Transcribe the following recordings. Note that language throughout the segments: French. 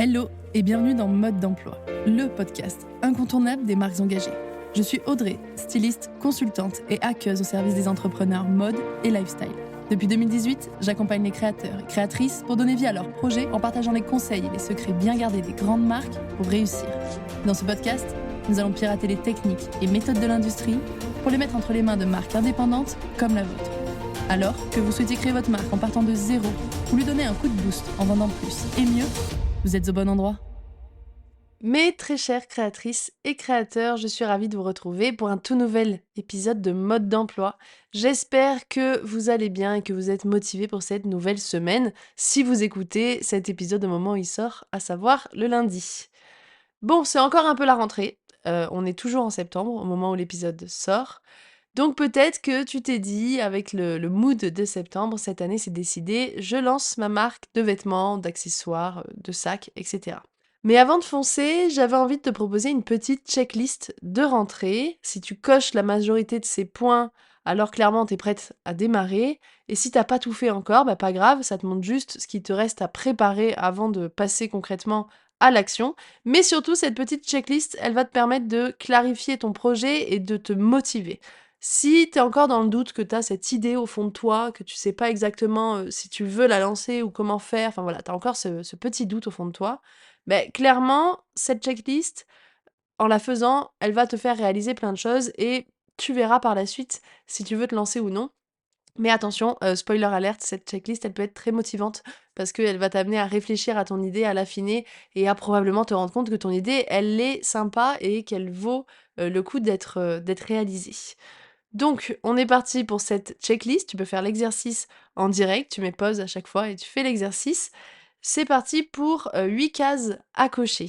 Hello et bienvenue dans Mode d'emploi, le podcast incontournable des marques engagées. Je suis Audrey, styliste, consultante et hackeuse au service des entrepreneurs mode et lifestyle. Depuis 2018, j'accompagne les créateurs et créatrices pour donner vie à leurs projets en partageant les conseils et les secrets bien gardés des grandes marques pour réussir. Dans ce podcast, nous allons pirater les techniques et méthodes de l'industrie pour les mettre entre les mains de marques indépendantes comme la vôtre. Alors que vous souhaitez créer votre marque en partant de zéro ou lui donner un coup de boost en vendant plus et mieux, vous êtes au bon endroit. Mes très chères créatrices et créateurs, je suis ravie de vous retrouver pour un tout nouvel épisode de Mode d'emploi. J'espère que vous allez bien et que vous êtes motivés pour cette nouvelle semaine, si vous écoutez cet épisode au moment où il sort, à savoir le lundi. Bon, c'est encore un peu la rentrée. On est toujours en septembre, au moment où l'épisode sort. Donc peut-être que tu t'es dit, avec le mood de septembre, cette année c'est décidé, je lance ma marque de vêtements, d'accessoires, de sacs, etc. Mais avant de foncer, j'avais envie de te proposer une petite checklist de rentrée. Si tu coches la majorité de ces points, alors clairement tu es prête à démarrer. Et si t'as pas tout fait encore, bah pas grave, ça te montre juste ce qui te reste à préparer avant de passer concrètement à l'action. Mais surtout, cette petite checklist, elle va te permettre de clarifier ton projet et de te motiver. Si tu es encore dans le doute, que tu as cette idée au fond de toi, que tu sais pas exactement, si tu veux la lancer ou comment faire, enfin voilà, tu as encore ce petit doute au fond de toi, beh, clairement, cette checklist, en la faisant, elle va te faire réaliser plein de choses et tu verras par la suite si tu veux te lancer ou non. Mais attention, spoiler alert, cette checklist, elle peut être très motivante parce qu'elle va t'amener à réfléchir à ton idée, à l'affiner et à probablement te rendre compte que ton idée, elle est sympa et qu'elle vaut, le coup d'être réalisée. Donc, on est parti pour cette checklist. Tu peux faire l'exercice en direct, tu mets pause à chaque fois et tu fais l'exercice. C'est parti pour 8 cases à cocher.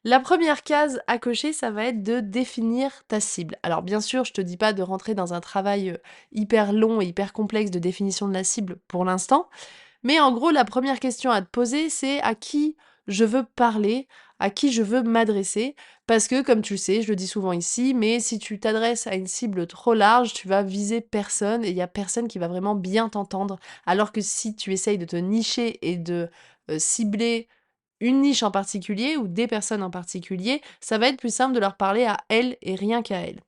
La première case à cocher, ça va être de définir ta cible. Alors bien sûr, je te dis pas de rentrer dans un travail hyper long et hyper complexe de définition de la cible pour l'instant, mais en gros, la première question à te poser, c'est à qui je veux parler, à qui je veux m'adresser. Parce que, comme tu le sais, je le dis souvent ici, mais si tu t'adresses à une cible trop large, tu vas viser personne et il y a personne qui va vraiment bien t'entendre. Alors que si tu essayes de te nicher et de cibler une niche en particulier ou des personnes en particulier, ça va être plus simple de leur parler à elles et rien qu'à elles.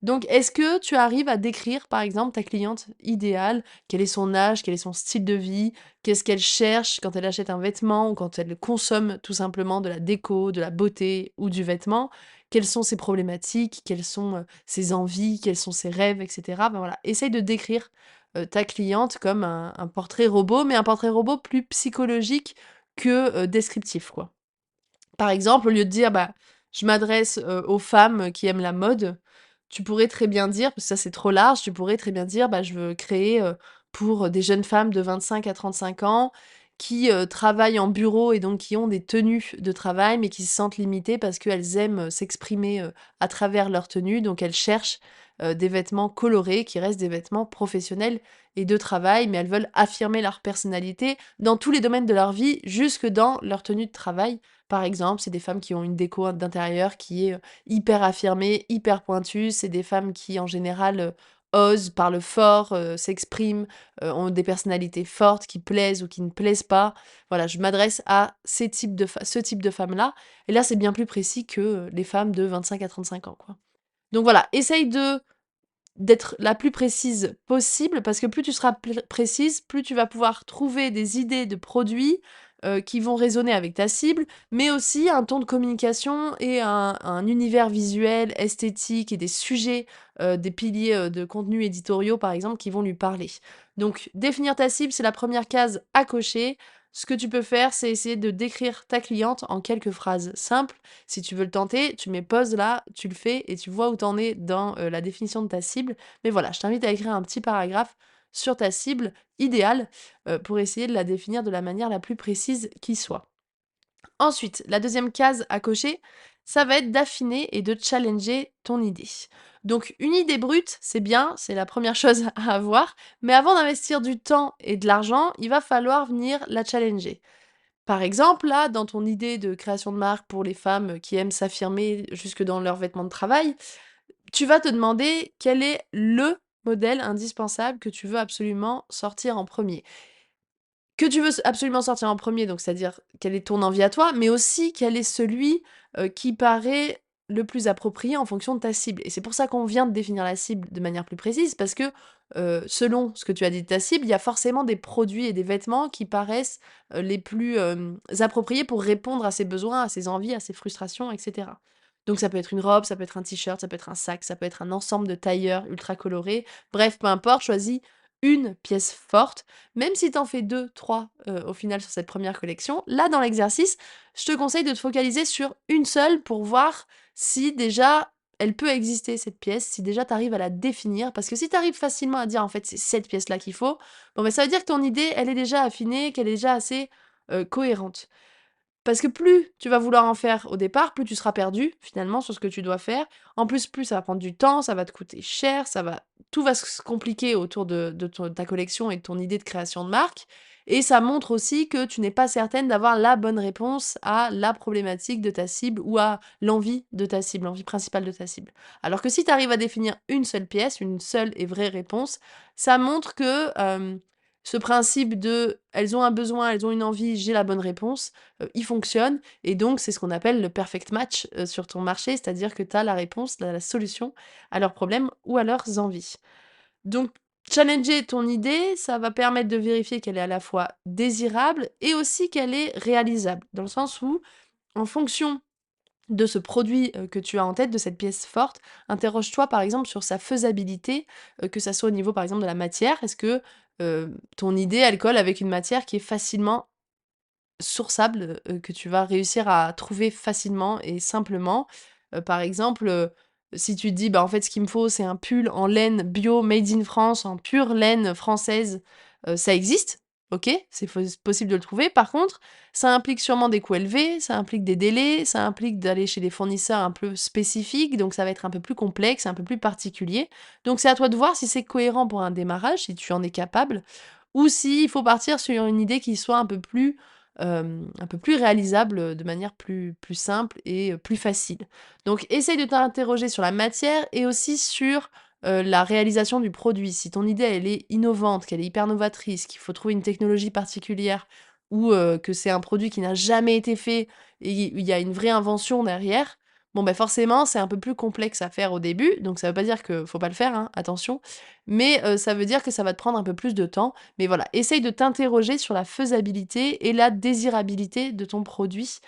Donc, est-ce que tu arrives à décrire, par exemple, ta cliente idéale? Quel est son âge? Quel est son style de vie? Qu'est-ce qu'elle cherche quand elle achète un vêtement ou quand elle consomme tout simplement de la déco, de la beauté ou du vêtement? Quelles sont ses problématiques? Quelles sont ses envies? Quels sont ses rêves, etc. Ben voilà, essaye de décrire ta cliente comme un portrait robot, mais un portrait robot plus psychologique que descriptif, quoi. Par exemple, au lieu de dire, bah, je m'adresse aux femmes qui aiment la mode, tu pourrais très bien dire, parce que ça c'est trop large, tu pourrais très bien dire, bah, je veux créer pour des jeunes femmes de 25 à 35 ans qui travaillent en bureau et donc qui ont des tenues de travail, mais qui se sentent limitées parce qu'elles aiment s'exprimer à travers leurs tenues, donc elles cherchent des vêtements colorés qui restent des vêtements professionnels et de travail, mais elles veulent affirmer leur personnalité dans tous les domaines de leur vie, jusque dans leur tenue de travail. Par exemple, c'est des femmes qui ont une déco d'intérieur qui est, hyper affirmée, hyper pointue. C'est des femmes qui, en général, osent, parlent fort, s'expriment, ont des personnalités fortes qui plaisent ou qui ne plaisent pas. Voilà, je m'adresse à ce type de femmes-là et là, c'est bien plus précis que, les femmes de 25 à 35 ans, quoi. Donc voilà, essaye d'être la plus précise possible parce que plus tu seras précise, plus tu vas pouvoir trouver des idées de produits, qui vont résonner avec ta cible, mais aussi un ton de communication et un univers visuel, esthétique et des sujets, des piliers, de contenus éditoriaux, par exemple, qui vont lui parler. Donc définir ta cible, c'est la première case à cocher. Ce que tu peux faire, c'est essayer de décrire ta cliente en quelques phrases simples. Si tu veux le tenter, tu mets pause là, tu le fais et tu vois où tu en es dans, la définition de ta cible. Mais voilà, je t'invite à écrire un petit paragraphe sur ta cible idéale, pour essayer de la définir de la manière la plus précise qui soit. Ensuite, la deuxième case à cocher, ça va être d'affiner et de challenger ton idée. Donc une idée brute, c'est bien, c'est la première chose à avoir, mais avant d'investir du temps et de l'argent, il va falloir venir la challenger. Par exemple, là, dans ton idée de création de marque pour les femmes qui aiment s'affirmer jusque dans leurs vêtements de travail, tu vas te demander quel est le modèle indispensable que tu veux absolument sortir en premier. que tu veux absolument sortir en premier, donc c'est-à-dire quel est ton envie à toi, mais aussi quel est celui, qui paraît le plus approprié en fonction de ta cible. Et c'est pour ça qu'on vient de définir la cible de manière plus précise parce que, selon ce que tu as dit de ta cible, il y a forcément des produits et des vêtements qui paraissent, les plus, appropriés pour répondre à ses besoins, à ses envies, à ses frustrations et cetera. Donc ça peut être une robe, ça peut être un t-shirt, ça peut être un sac, ça peut être un ensemble de tailleurs ultra colorés. Bref, peu importe, choisis une pièce forte, même si tu en fais 2, 3 au final sur cette première collection. Là, dans l'exercice, je te conseille de te focaliser sur une seule pour voir si déjà elle peut exister cette pièce, si déjà tu arrives à la définir. Parce que si tu arrives facilement à dire: «En fait, c'est cette pièce-là qu'il faut», bon, bah, ça veut dire que ton idée, elle est déjà affinée, qu'elle est déjà assez, cohérente. Parce que plus tu vas vouloir en faire au départ, plus tu seras perdu, finalement, sur ce que tu dois faire. En plus ça va prendre du temps, ça va te coûter cher, ça va tout va se compliquer autour de ta collection et de ton idée de création de marque et ça montre aussi que tu n'es pas certaine d'avoir la bonne réponse à la problématique de ta cible ou à l'envie de ta cible, l'envie principale de ta cible. Alors que si tu arrives à définir une seule pièce, une seule et vraie réponse, ça montre que, ce principe de: «Elles ont un besoin, elles ont une envie, j'ai la bonne réponse», il fonctionne et donc c'est ce qu'on appelle le perfect match, sur ton marché, c'est-à-dire que tu as la réponse, la solution à leurs problèmes ou à leurs envies. Donc challenger ton idée, ça va permettre de vérifier qu'elle est à la fois désirable et aussi qu'elle est réalisable. Dans le sens où, en fonction de ce produit, que tu as en tête, de cette pièce forte, interroge-toi par exemple sur sa faisabilité, que ça soit au niveau par exemple de la matière. Est-ce que, ton idée, elle colle avec une matière qui est facilement sourçable, que tu vas réussir à trouver facilement et simplement. Par exemple, si tu te dis: «Bah, en fait, ce qu'il me faut, c'est un pull en laine bio made in France, en pure laine française», ça existe, OK, c'est possible de le trouver. Par contre, ça implique sûrement des coûts élevés, ça implique des délais, ça implique d'aller chez des fournisseurs un peu spécifiques, donc ça va être un peu plus complexe, un peu plus particulier. Donc c'est à toi de voir si c'est cohérent pour un démarrage, si tu en es capable, ou s'il faut partir sur une idée qui soit un peu plus réalisable, de manière plus simple et plus facile. Donc essaye de t'interroger sur la matière et aussi sur, la réalisation du produit. Si ton idée, elle est innovante, qu'elle est hyper novatrice, qu'il faut trouver une technologie particulière ou, que c'est un produit qui n'a jamais été fait et il y a une vraie invention derrière, bon, bah, forcément, c'est un peu plus complexe à faire au début. Donc ça veut pas dire que faut pas le faire, hein, attention, mais, ça veut dire que ça va te prendre un peu plus de temps. Mais voilà, essaye de t'interroger sur la faisabilité et la désirabilité de ton produit,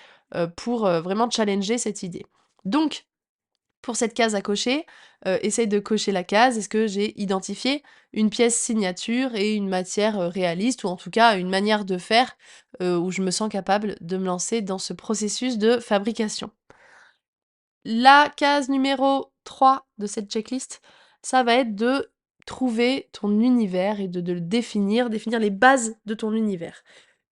pour, vraiment challenger cette idée. Donc, pour cette case à cocher, essaye de cocher la case: «Est-ce que j'ai identifié une pièce signature et une matière, réaliste?» ou en tout cas une manière de faire, où je me sens capable de me lancer dans ce processus de fabrication. La case numéro 3 de cette checklist, ça va être de trouver ton univers et de le définir les bases de ton univers.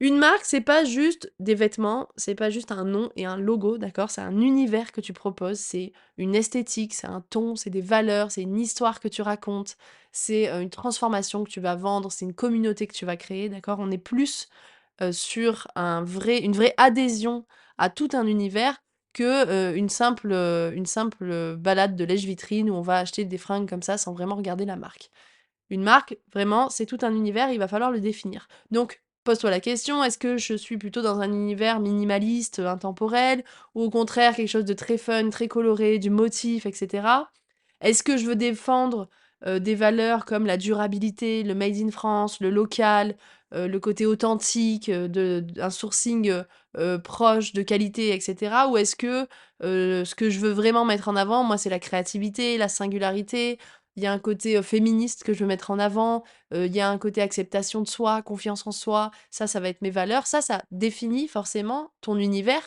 Une marque, c'est pas juste des vêtements, c'est pas juste un nom et un logo, d'accord? C'est un univers que tu proposes, c'est une esthétique, c'est un ton, c'est des valeurs, c'est une histoire que tu racontes, c'est, une transformation que tu vas vendre, c'est une communauté que tu vas créer, d'accord? On est plus, sur une vraie adhésion à tout un univers que, une simple, balade de lèche-vitrine où on va acheter des fringues comme ça sans vraiment regarder la marque. Une marque, vraiment, c'est tout un univers, il va falloir le définir. Donc, pose-toi la question, est-ce que je suis plutôt dans un univers minimaliste, intemporel, ou au contraire quelque chose de très fun, très coloré, du motif, et cetera? Est-ce que je veux défendre, des valeurs comme la durabilité, le made in France, le local, le côté authentique, un sourcing, proche, de qualité, et cetera? Ou est-ce que, ce que je veux vraiment mettre en avant, moi, c'est la créativité, la singularité, il y a un côté, féministe que je veux mettre en avant, il y a un côté acceptation de soi, confiance en soi, ça va être mes valeurs. Ça définit forcément ton univers,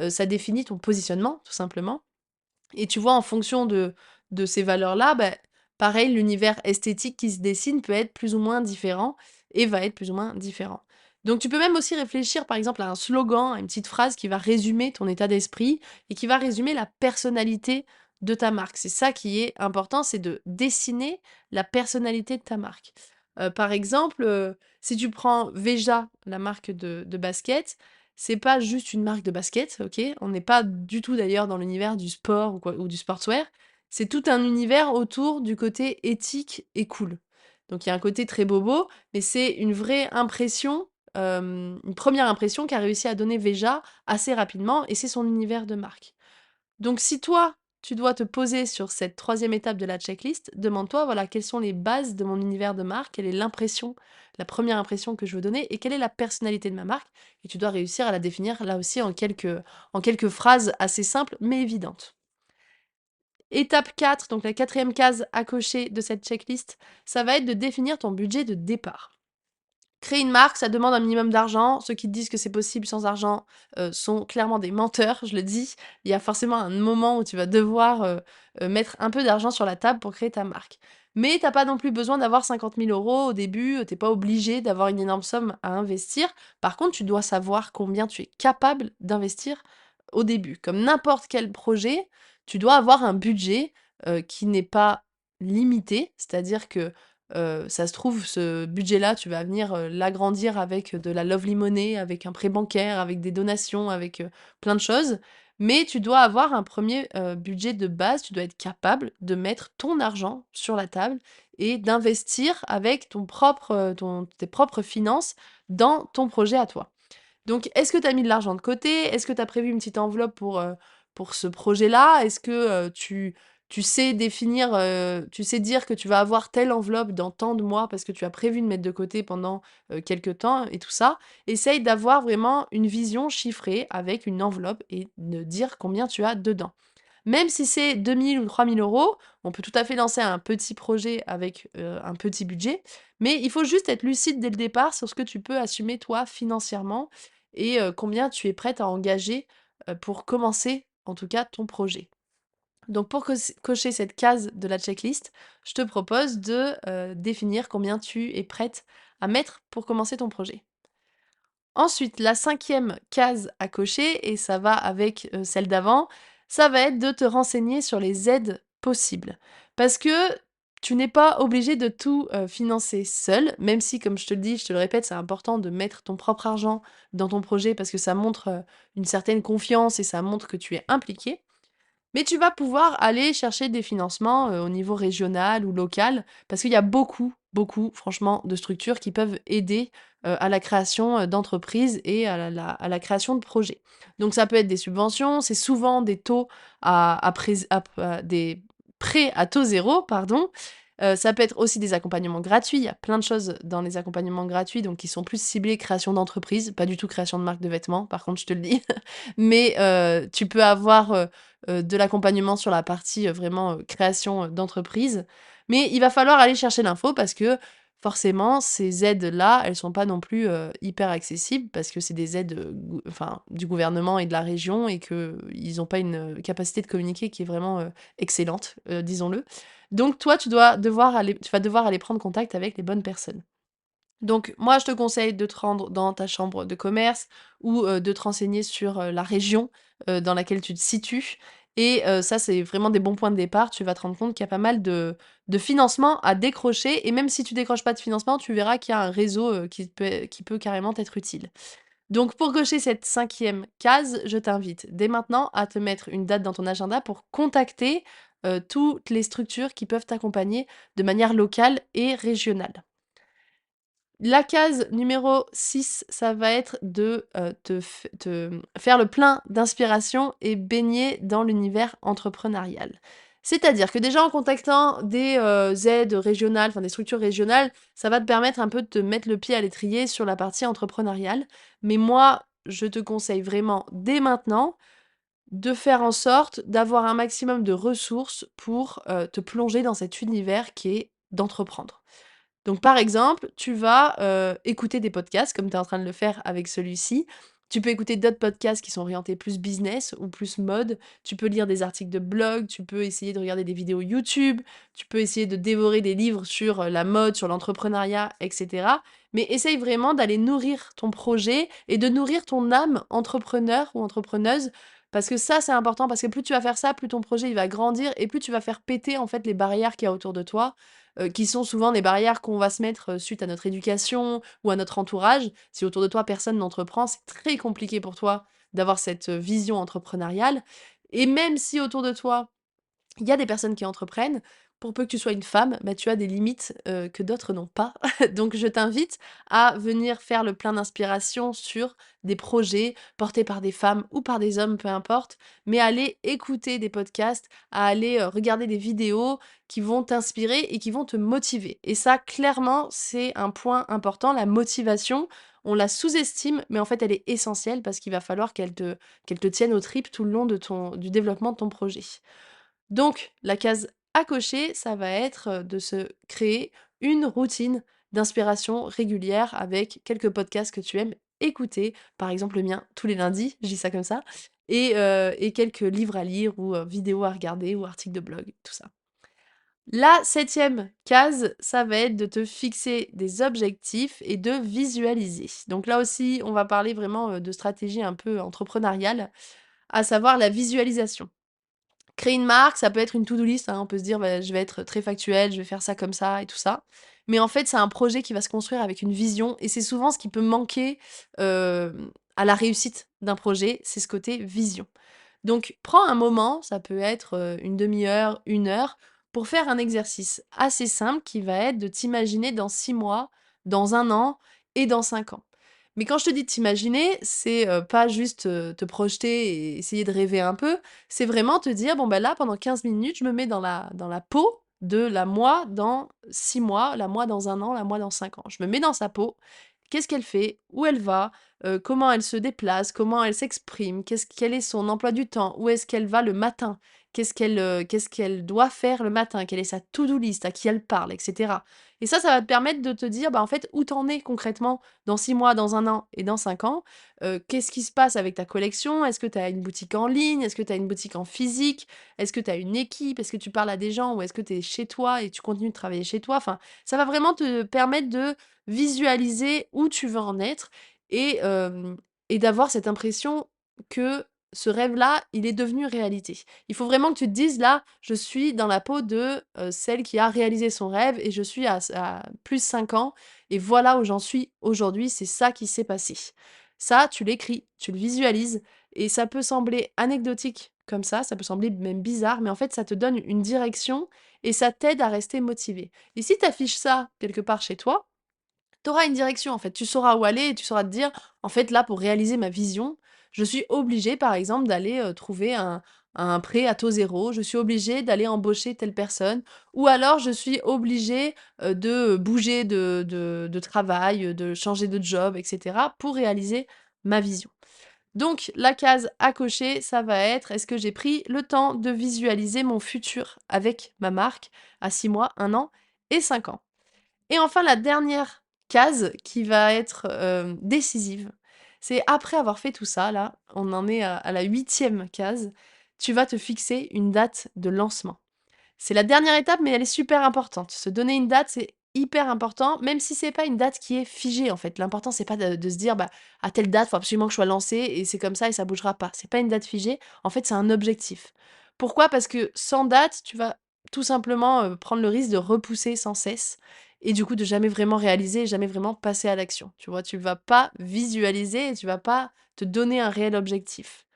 ça définit ton positionnement, tout simplement. Et tu vois, en fonction de ces valeurs-là, bah, pareil, l'univers esthétique qui se dessine peut être plus ou moins différent et va être plus ou moins différent. Donc tu peux même aussi réfléchir, par exemple, à un slogan, à une petite phrase qui va résumer ton état d'esprit et qui va résumer la personnalité de ta marque. C'est ça qui est important, c'est de dessiner la personnalité de ta marque. Par exemple, si tu prends Veja, la marque de basket, c'est pas juste une marque de basket, OK? On n'est pas du tout d'ailleurs dans l'univers du sport ou quoi ou du sportswear. C'est tout un univers autour du côté éthique et cool. Donc il y a un côté très bobo, mais c'est une vraie impression, une première impression qu'a réussi à donner Veja assez rapidement et c'est son univers de marque. Donc si toi, tu dois te poser sur cette troisième étape de la checklist, demande-toi, voilà, quelles sont les bases de mon univers de marque, quelle est l'impression, la première impression que je veux donner et quelle est la personnalité de ma marque. Et tu dois réussir à la définir là aussi en quelques phrases assez simples mais évidentes. Étape 4, donc la quatrième case à cocher de cette checklist, ça va être de définir ton budget de départ. Créer une marque, ça demande un minimum d'argent. Ceux qui te disent que c'est possible sans argent, sont clairement des menteurs, je le dis. Il y a forcément un moment où tu vas devoir, mettre un peu d'argent sur la table pour créer ta marque. Mais t'as pas non plus besoin d'avoir 50 000 € au début, tu pas obligé d'avoir une énorme somme à investir. Par contre, tu dois savoir combien tu es capable d'investir au début. Comme n'importe quel projet, tu dois avoir un budget, qui n'est pas limité. C'est-à-dire que ça se trouve, ce budget-là, tu vas venir, l'agrandir avec de la Lovely Money, avec un prêt bancaire, avec des donations, avec, plein de choses. Mais tu dois avoir un premier budget de base. Tu dois être capable de mettre ton argent sur la table et d'investir avec tes propres finances dans ton projet à toi. Donc, est-ce que tu as mis de l'argent de côté? Est-ce que tu as prévu une petite enveloppe pour ce projet-là? Est-ce que, tu sais définir, tu sais dire que tu vas avoir telle enveloppe dans tant de mois parce que tu as prévu de mettre de côté pendant, quelque temps et tout ça? Essaye d'avoir vraiment une vision chiffrée avec une enveloppe et de dire combien tu as dedans. Même si c'est 2 000 ou 3 000 €, on peut tout à fait lancer un petit projet avec, un petit budget, mais il faut juste être lucide dès le départ sur ce que tu peux assumer toi financièrement et combien tu es prête à engager, pour commencer, en tout cas, ton projet. Donc pour cocher cette case de la checklist, je te propose de, définir combien tu es prête à mettre pour commencer ton projet. Ensuite, la cinquième case à cocher, et ça va avec celle d'avant, ça va être de te renseigner sur les aides possibles. Parce que tu n'es pas obligé de tout financer seul, même si, comme je te le dis, je te le répète, c'est important de mettre ton propre argent dans ton projet parce que ça montre une certaine confiance et ça montre que tu es impliqué. Mais tu vas pouvoir aller chercher des financements, au niveau régional ou local, parce qu'il y a beaucoup, beaucoup, franchement, de structures qui peuvent aider, à la création, d'entreprises et à la création de projets. Donc ça peut être des subventions, c'est souvent des taux à prés à des prêts à taux zéro, pardon. Ça peut être aussi des accompagnements gratuits. Il y a plein de choses dans les accompagnements gratuits, donc qui sont plus ciblés création d'entreprise, pas du tout création de marque de vêtements, par contre, je te le dis. Mais tu peux avoir, de l'accompagnement sur la partie, vraiment, création, d'entreprise. Mais il va falloir aller chercher l'info parce que forcément ces aides-là, elles sont pas non plus, hyper accessibles parce que c'est des aides, enfin, du gouvernement et de la région et qu'ils ont pas une, capacité de communiquer qui est vraiment, excellente, disons-le. Donc toi, tu vas devoir aller prendre contact avec les bonnes personnes. Donc moi, je te conseille de te rendre dans ta chambre de commerce ou, de te renseigner sur, la région, dans laquelle tu te situes et ça, c'est vraiment des bons points de départ. Tu vas te rendre compte qu'il y a pas mal de financements à décrocher et même si tu décroches pas de financement, tu verras qu'il y a un réseau, qui peut carrément t'être utile. Donc pour cocher cette cinquième case, je t'invite dès maintenant à te mettre une date dans ton agenda pour contacter, toutes les structures qui peuvent t'accompagner de manière locale et régionale. La case numéro 6, ça va être de, faire le plein d'inspiration et baigner dans l'univers entrepreneurial. C'est-à-dire que déjà en contactant des, aides régionales, enfin des structures régionales, ça va te permettre un peu de te mettre le pied à l'étrier sur la partie entrepreneuriale. Mais moi, je te conseille vraiment dès maintenant de faire en sorte d'avoir un maximum de ressources pour, te plonger dans cet univers qui est d'entreprendre. Donc par exemple, tu vas, écouter des podcasts comme tu es en train de le faire avec celui-ci. Tu peux écouter d'autres podcasts qui sont orientés plus business ou plus mode. Tu peux lire des articles de blog, tu peux essayer de regarder des vidéos YouTube, tu peux essayer de dévorer des livres sur, la mode, sur l'entrepreneuriat et cetera. Mais essaye vraiment d'aller nourrir ton projet et de nourrir ton âme entrepreneur ou entrepreneuse parce que ça, c'est important parce que plus tu vas faire ça, plus ton projet il va grandir et plus tu vas faire péter en fait les barrières qu'il y a autour de toi qui sont souvent des barrières qu'on va se mettre, suite à notre éducation ou à notre entourage. Si autour de toi personne n'entreprend, c'est très compliqué pour toi d'avoir cette, vision entrepreneuriale et même si autour de toi, il y a des personnes qui entreprennent, pour peu que tu sois une femme, bah, tu as des limites, que d'autres n'ont pas. Donc je t'invite à venir faire le plein d'inspiration sur des projets portés par des femmes ou par des hommes, peu importe, mais aller écouter des podcasts, à aller, regarder des vidéos qui vont t'inspirer et qui vont te motiver. Et ça, clairement, c'est un point important. La motivation, on la sous-estime, mais en fait, elle est essentielle parce qu'il va falloir qu'elle te tienne aux tripes tout le long du développement de ton projet. Donc, la case à cocher, ça va être de se créer une routine d'inspiration régulière avec quelques podcasts que tu aimes écouter. Par exemple, le mien, tous les lundis, je dis ça comme ça, et quelques livres à lire ou vidéos à regarder ou articles de blog, tout ça. La septième case, ça va être de te fixer des objectifs et de visualiser. Donc là aussi, on va parler vraiment de stratégie un peu entrepreneuriale, à savoir la visualisation. Créer une marque, ça peut être une to-do list, hein. On peut se dire: «Bah, je vais être très factuel, je vais faire ça comme ça et tout ça». Mais en fait, c'est un projet qui va se construire avec une vision et c'est souvent ce qui peut manquer, à la réussite d'un projet, c'est ce côté vision. Donc prends un moment, ça peut être, 1/2 heure, 1 heure, pour faire un exercice assez simple qui va être de t'imaginer dans 6 mois, dans 1 an et dans 5 ans. Mais quand je te dis de t'imaginer, c'est, pas juste, te projeter et essayer de rêver un peu, c'est vraiment te dire: «Bon, bah, là, pendant 15 minutes, je me mets dans la peau de la moi dans 6 mois, la moi dans 1 an, la moi dans 5 ans». Je me mets dans sa peau. Qu'est-ce qu'elle fait? Où elle va? Comment elle se déplace? Comment elle s'exprime? Quel est son emploi du temps? Où est-ce qu'elle va le matin? Qu'est-ce qu'elle doit faire le matin? Quelle est sa to-do list? À qui elle parle? Et cetera. Et ça va te permettre de te dire, bah, en fait, où t'en es concrètement dans 6 mois, dans 1 an et dans 5 ans. Qu'est-ce qui se passe avec ta collection? Est-ce que tu as une boutique en ligne? Est-ce que tu as une boutique en physique? Est-ce que tu as une équipe? Est-ce que tu parles à des gens? Ou est-ce que tu es chez toi et tu continues de travailler chez toi? Enfin, ça va vraiment te permettre de visualiser où tu veux en être et d'avoir cette impression que ce rêve-là, il est devenu réalité. Il faut vraiment que tu te dises: «Là, je suis dans la peau de, celle qui a réalisé son rêve et je suis à plus 5 ans et voilà où j'en suis aujourd'hui, c'est ça qui s'est passé». Ça, tu l'écris, tu le visualises et ça peut sembler anecdotique comme ça peut sembler même bizarre, mais en fait, ça te donne une direction et ça t'aide à rester motivé. Et si tu affiches ça quelque part chez toi, tu auras une direction en fait, tu sauras où aller et tu sauras te dire: «En fait là pour réaliser ma vision, je suis obligé par exemple d'aller, trouver un prêt à taux zéro, je suis obligé d'aller embaucher telle personne ou alors je suis obligé de bouger de travail, de changer de job et cetera pour réaliser ma vision». Donc la case à cocher, ça va être: est-ce que j'ai pris le temps de visualiser mon futur avec ma marque à 6 mois, 1 an et 5 ans? Et enfin, la dernière case qui va être, décisive, c'est après avoir fait tout ça là, on en est à la huitième case, tu vas te fixer une date de lancement. C'est la dernière étape, mais elle est super importante. Se donner une date, c'est hyper important, même si c'est pas une date qui est figée, en fait. L'important, c'est pas de se dire: «Bah, à telle date, faut absolument que je sois lancée et c'est comme ça et ça bougera pas». C'est pas une date figée. En fait, c'est un objectif. Pourquoi? Parce que sans date, tu vas tout simplement, prendre le risque de repousser sans cesse et du coup, de jamais vraiment réaliser et jamais vraiment passer à l'action. Tu vois? Tu vas pas visualiser et tu vas pas te donner un réel objectif.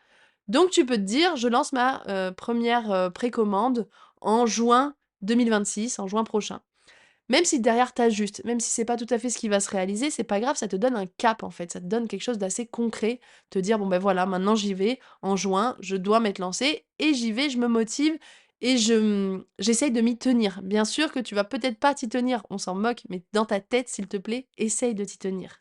Donc tu peux te dire: «Je lance ma, 1re, précommande en juin 2026, en juin prochain». Même si derrière tu ajustes, même si c'est pas tout à fait ce qui va se réaliser, c'est pas grave, ça te donne un cap en fait, ça te donne quelque chose d'assez concret. Te dire: «Bon ben voilà, maintenant j'y vais, en juin, je dois m'être lancée et j'y vais, je me motive et j'essaye de m'y tenir». Bien sûr que tu vas peut-être pas t'y tenir, on s'en moque, mais dans ta tête, s'il te plaît, essaye de t'y tenir.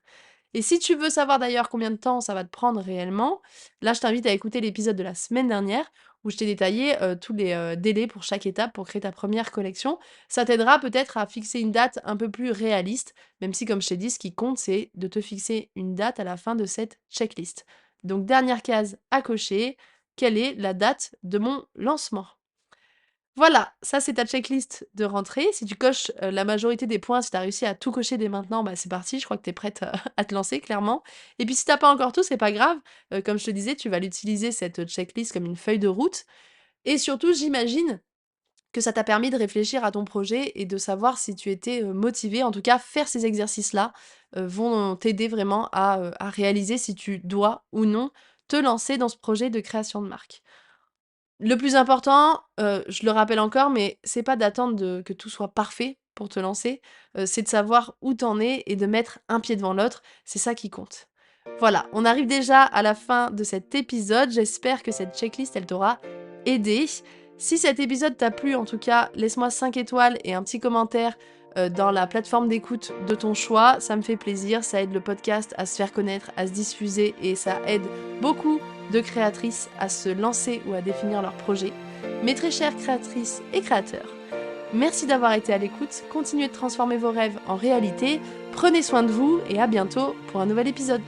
Et si tu veux savoir d'ailleurs combien de temps ça va te prendre réellement, là, je t'invite à écouter l'épisode de la semaine dernière où je t'ai détaillé, tous les, délais pour chaque étape pour créer ta première collection. Ça t'aidera peut-être à fixer une date un peu plus réaliste, même si comme je t'ai dit, ce qui compte, c'est de te fixer une date à la fin de cette checklist. Donc dernière case à cocher, quelle est la date de mon lancement? Voilà, ça c'est ta checklist de rentrée. Si tu coches, la majorité des points, si tu as réussi à tout cocher dès maintenant, bah, c'est parti, je crois que tu es prête, à te lancer clairement. Et puis si tu as pas encore tout, c'est pas grave, comme je te disais, tu vas l'utiliser cette, checklist comme une feuille de route et surtout j'imagine que ça t'a permis de réfléchir à ton projet et de savoir si tu étais, motivée. En tout cas, faire ces exercices-là, vont t'aider vraiment à réaliser si tu dois ou non te lancer dans ce projet de création de marque. Le plus important, je le rappelle encore, mais c'est pas d'attendre que tout soit parfait pour te lancer, c'est de savoir où t'en es et de mettre un pied devant l'autre, c'est ça qui compte. Voilà, on arrive déjà à la fin de cet épisode, j'espère que cette checklist, elle t'aura aidé. Si cet épisode t'a plu, en tout cas, laisse-moi 5 étoiles et un petit commentaire dans la plateforme d'écoute de ton choix, ça me fait plaisir, ça aide le podcast à se faire connaître, à se diffuser et ça aide beaucoup de créatrices à se lancer ou à définir leur projet. Mes très chères créatrices et créateurs, merci d'avoir été à l'écoute, continuez de transformer vos rêves en réalité, prenez soin de vous et à bientôt pour un nouvel épisode.